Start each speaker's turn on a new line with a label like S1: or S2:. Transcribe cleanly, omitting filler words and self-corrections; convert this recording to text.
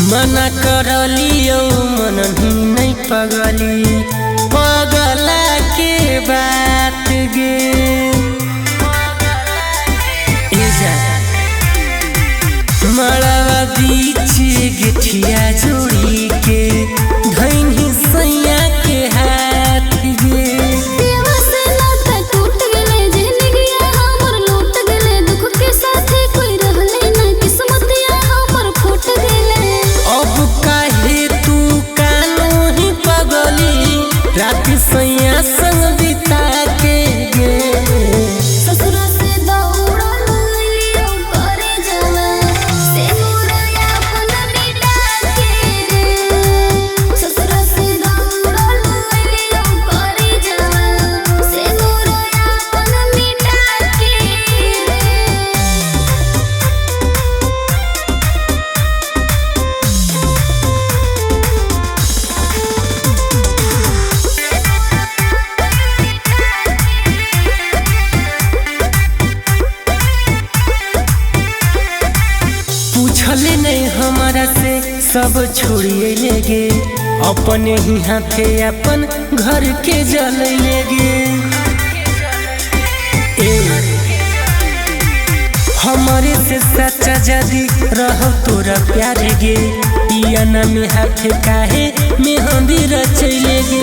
S1: मना करलियो मन नहीं पगली पगला के बात गे मड़वा बीच गिठिया जोड़ी के धैनी सैया के हाथ गे रात सैया संग बिता के गे
S2: ससुरा से दौड़ल लियो करे जावा से मोरया अपन मिटा के रे ससुरा से दौड़ल लियो करे जावा से मोरया अपन मिटा के
S1: पूछले नहीं हमारा से सब छोड़िए लेगे अपने ही हाथे अपन घर के जले लेगे हमारे से सच्चा जदी रहो तोरा प्यार गे पिया न में हाथे काहे मेहंदी रचैले गे।